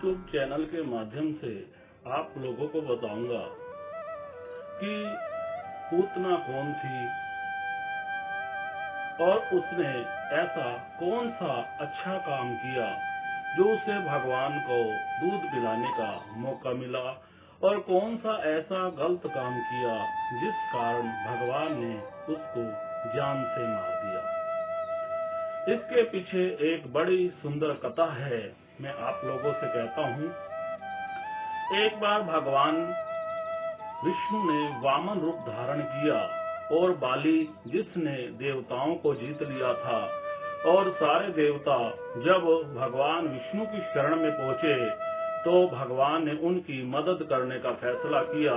YouTube channel के माध्यम से आप लोगों को बताऊंगा कि पूतना कौन थी और उसने ऐसा कौन सा अच्छा काम किया जो उसे भगवान को दूध पिलाने का मौका मिला, और कौन सा ऐसा गलत काम किया जिस कारण भगवान ने उसको जान से मार दिया। इसके पीछे एक बड़ी सुंदर कथा है। मैं आप लोगों से कहता हूँ, एक बार भगवान विष्णु ने वामन रूप धारण किया और बाली, जिसने देवताओं को जीत लिया था, और सारे देवता जब भगवान विष्णु की शरण में पहुंचे तो भगवान ने उनकी मदद करने का फैसला किया।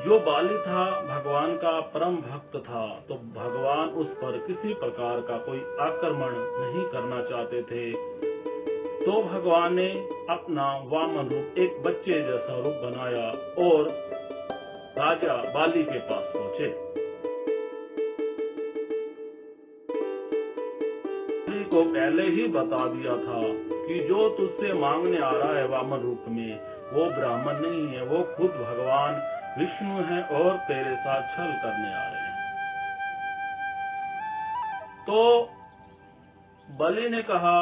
जो बाली था भगवान का परम भक्त था, तो भगवान उस पर किसी प्रकार का कोई आक्रमण नहीं करना चाहते थे। तो भगवान ने अपना वामन रूप एक बच्चे जैसा रूप बनाया और राजा बाली के पास पहुंचे। बाली को पहले ही बता दिया था कि जो तुझसे मांगने आ रहा है वामन रूप में, वो ब्राह्मण नहीं है, वो खुद भगवान विष्णु है और तेरे साथ छल करने आ रहे हैं। तो बलि ने कहा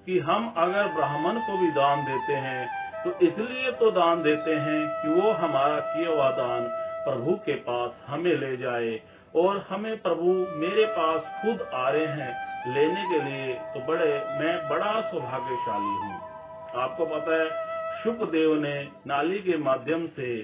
कि हम अगर ब्राह्मण को भी दान देते हैं तो इसलिए तो दान देते हैं कि वो हमारा किया हुआ दान प्रभु के पास हमें ले जाए, और हमें प्रभु मेरे पास खुद आ रहे हैं लेने के लिए, तो मैं बड़ा सौभाग्यशाली हूँ। आपको पता है, शुकदेव ने नाली के माध्यम से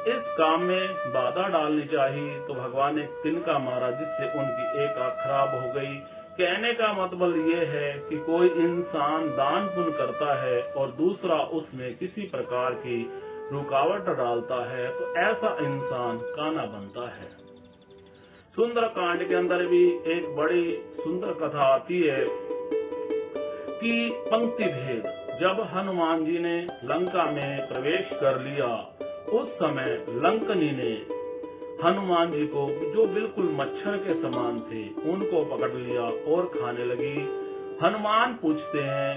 इस काम में बाधा डालनी चाहिए, तो भगवान ने तिनका मारा जिससे उनकी एक आंख खराब हो गई। कहने का मतलब ये है कि कोई इंसान दान पुण्य करता है और दूसरा उसमें किसी प्रकार की रुकावट डालता है, तो ऐसा इंसान काना बनता है। सुंदर कांड के अंदर भी एक बड़ी सुंदर कथा आती है कि पंक्ति भेद, जब हनुमान जी ने लंका में प्रवेश कर लिया, उस समय लंकनी ने हनुमान जी को, जो बिल्कुल मच्छर के समान थे, उनको पकड़ लिया और खाने लगी। हनुमान पूछते हैं,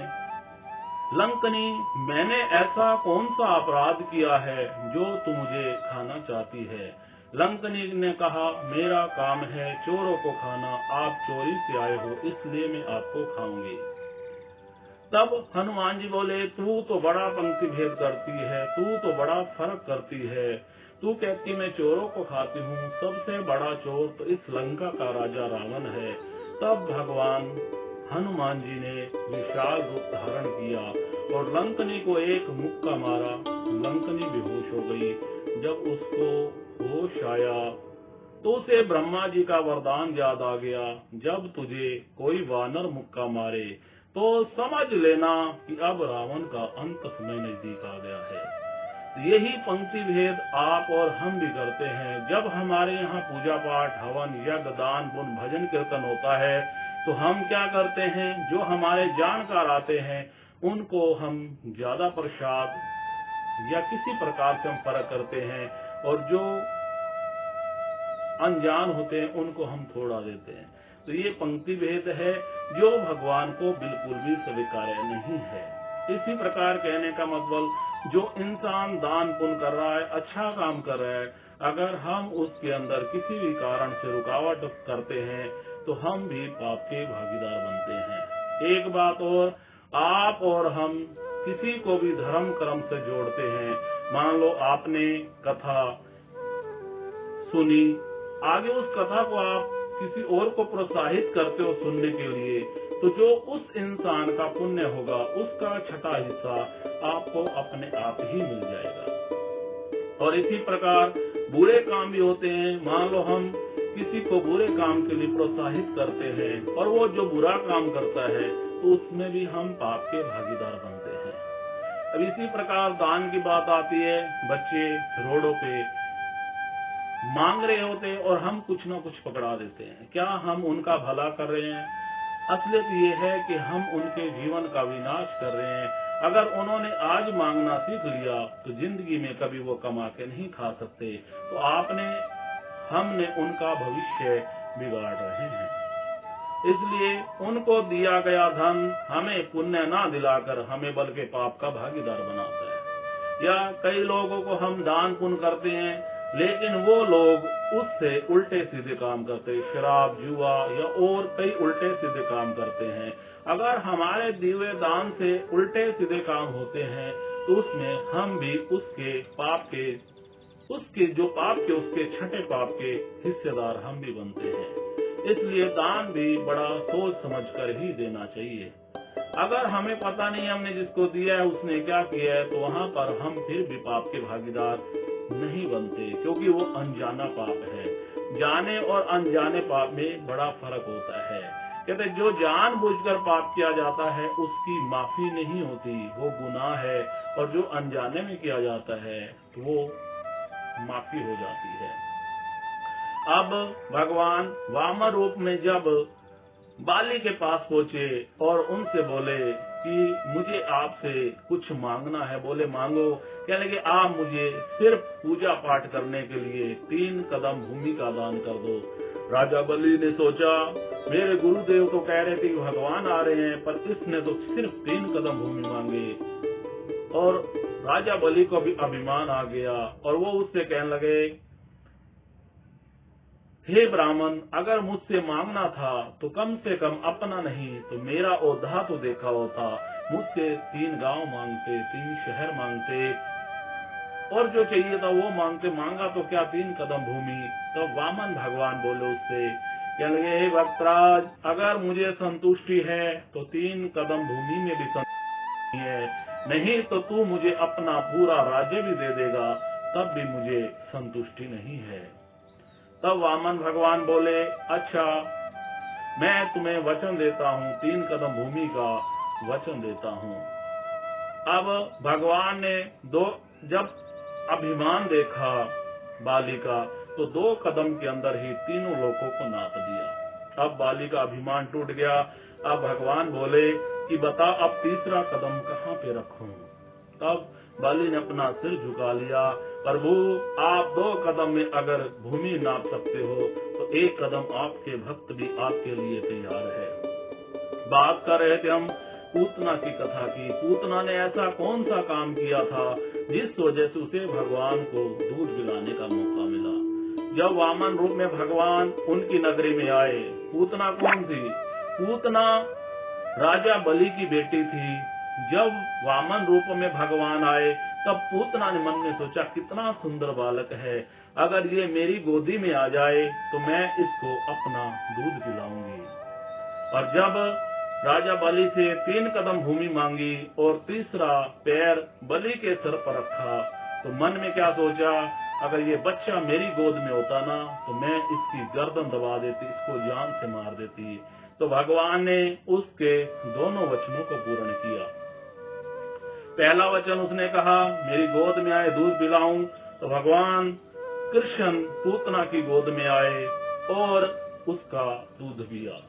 लंकनी, मैंने ऐसा कौन सा अपराध किया है जो तू मुझे खाना चाहती है? लंकनी ने कहा, मेरा काम है चोरों को खाना, आप चोरी से आए हो इसलिए मैं आपको खाऊंगी। तब हनुमान जी बोले, तू तो बड़ा पंक्ति भेद करती है, तू तो बड़ा फर्क करती है, तू कहती मैं चोरों को खाती हूँ, सबसे बड़ा चोर तो इस लंका का राजा रावण है। तब भगवान हनुमान जी ने विशाल रूप धारण किया और लंकनी को एक मुक्का मारा। लंकनी बेहोश हो गई। जब उसको होश आया तो उसे ब्रह्मा जी का वरदान याद आ गया, जब तुझे कोई वानर मुक्का मारे तो समझ लेना कि अब रावण का अंत समय नजदीक आ गया है। यही पंक्ति भेद आप और हम भी करते हैं। जब हमारे यहाँ पूजा पाठ, हवन, यज्ञ, दान, पुण्य, भजन, कीर्तन होता है, तो हम क्या करते हैं, जो हमारे जानकार आते हैं उनको हम ज्यादा प्रसाद या किसी प्रकार से हम फर्क करते हैं, और जो अनजान होते हैं उनको हम थोड़ा देते हैं। तो ये पंक्ति भेद है जो भगवान को बिल्कुल भी स्वीकार्य नहीं है। इसी प्रकार कहने का मतलब, जो इंसान दान पुण्य कर रहा है, अच्छा काम कर रहा है, अगर हम उसके अंदर किसी भी कारण से रुकावट करते हैं तो हम भी पाप के भागीदार बनते हैं। एक बात और, आप और हम किसी को भी धर्म कर्म से जोड़ते हैं। मान लो आपने कथा सुनी, आगे उस कथा को आप किसी और को प्रोत्साहित करते हो सुनने के लिए, तो जो उस इंसान का पुण्य होगा उसका छठा हिस्सा आपको अपने आप ही मिल जाएगा। और इसी प्रकार बुरे काम भी होते हैं। मान लो हम किसी को बुरे काम के लिए प्रोत्साहित करते हैं और वो जो बुरा काम करता है तो उसमें भी हम पाप के भागीदार बनते हैं। अब इसी प्रकार दान की बात आती है। बच्चे रोडों पे मांग रहे होते हैं और हम कुछ न कुछ पकड़ा देते हैं। क्या हम उनका भला कर रहे हैं? असलियत ये है कि हम उनके जीवन का विनाश कर रहे हैं। अगर उन्होंने आज मांगना सीख लिया तो जिंदगी में कभी वो कमा के नहीं खा सकते। तो हमने उनका भविष्य बिगाड़ रहे हैं। इसलिए उनको दिया गया धन हमें पुण्य ना दिलाकर हमें बल्कि पाप का भागीदार बनाता है। या कई लोगों को हम दान पुण्य करते हैं, लेकिन वो लोग उससे उल्टे सीधे काम करते हैं, शराब, जुआ या और कई उल्टे सीधे काम करते हैं। अगर हमारे दिए दान से उल्टे सीधे काम होते हैं तो उसमें हम भी उसके उसके छठे पाप के हिस्सेदार हम भी बनते हैं। इसलिए दान भी बड़ा सोच समझ कर ही देना चाहिए। अगर हमें पता नहीं हमने जिसको दिया है उसने क्या किया है, तो वहाँ पर हम फिर भी पाप के भागीदार नहीं बनते, क्योंकि वो अनजाना पाप है। जाने और अनजाने पाप में बड़ा फर्क होता है। कहते जो जानबूझकर पाप किया जाता है उसकी माफी नहीं होती, वो गुनाह है, और जो अनजाने में किया जाता है वो माफी हो जाती है। अब भगवान वामन रूप में जब बाली के पास पहुंचे और उनसे बोले कि मुझे आपसे कुछ मांगना है। बोले मांगो। कहने लगे आप मुझे सिर्फ पूजा पाठ करने के लिए 3 कदम भूमि का दान कर दो। राजा बलि ने सोचा मेरे गुरुदेव तो कह रहे थे कि भगवान आ रहे हैं, पर इसने तो सिर्फ 3 कदम भूमि मांगे। और राजा बलि को भी अभिमान आ गया और वो उससे कहने लगे हे ब्राह्मण, अगर मुझसे मांगना था तो कम से कम अपना नहीं तो मेरा ओधा तो देखा होता। मुझसे 3 गांव मांगते, 3 शहर मांगते, और जो चाहिए था वो मांगा तो क्या 3 कदम भूमि। तो वामन भगवान बोले उससे, कहने लगे हे भक्तराज, अगर मुझे संतुष्टि है तो 3 कदम भूमि में भी संतुष्टि है, नहीं तो तू मुझे अपना पूरा राज्य भी दे देगा तब भी मुझे संतुष्टि नहीं है। तब वामन भगवान बोले अच्छा, मैं तुम्हें वचन देता हूँ, 3 कदम भूमि का वचन देता हूँ। अब भगवान ने जब अभिमान देखा बाली का तो 2 कदम के अंदर ही तीनों लोगों को नाप दिया। अब बाली का अभिमान टूट गया। अब भगवान बोले कि बता अब तीसरा कदम कहाँ पे रखूं। तब बाली ने अपना सिर झुका लिया, प्रभु आप 2 कदम में अगर भूमि नाप सकते हो तो 1 कदम आपके भक्त भी आपके लिए तैयार है। बात कर रहे थे हम पूतना की कथा की। पूतना ने ऐसा कौन सा काम किया था जिस वजह से उसे भगवान को दूध पिलाने का मौका मिला। जब वामन रूप में भगवान उनकी नगरी में आए, पूतना कौन थी? पूतना राजा बलि की बेटी थी। जब वामन रूप में भगवान आए तब पूतना ने मन में सोचा कितना सुंदर बालक है, अगर ये मेरी गोदी में आ जाए तो मैं इसको अपना दूध पिलाऊंगी। और जब राजा बलि से 3 कदम भूमि मांगी और तीसरा पैर बलि के सर पर रखा तो मन में क्या सोचा, अगर ये बच्चा मेरी गोद में होता ना तो मैं इसकी गर्दन दबा देती, इसको जान से मार देती। तो भगवान ने उसके दोनों वचनों को पूर्ण किया। पहला वचन उसने कहा मेरी गोद में आए दूध पिलाऊं, तो भगवान कृष्ण पूतना की गोद में आए और उसका दूध पिया।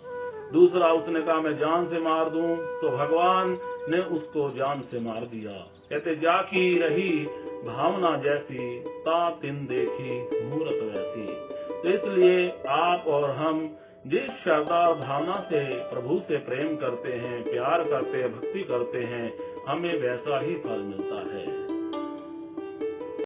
दूसरा उसने कहा मैं जान से मार दूं, तो भगवान ने उसको जान से मार दिया। कहते जाकी रही भावना जैसी, ता तिन देखी मूरत वैसी। तो इसलिए आप और हम जिस श्रद्धा और भावना से प्रभु से प्रेम करते हैं, प्यार करते हैं, भक्ति करते हैं, हमें वैसा ही फल मिलता है।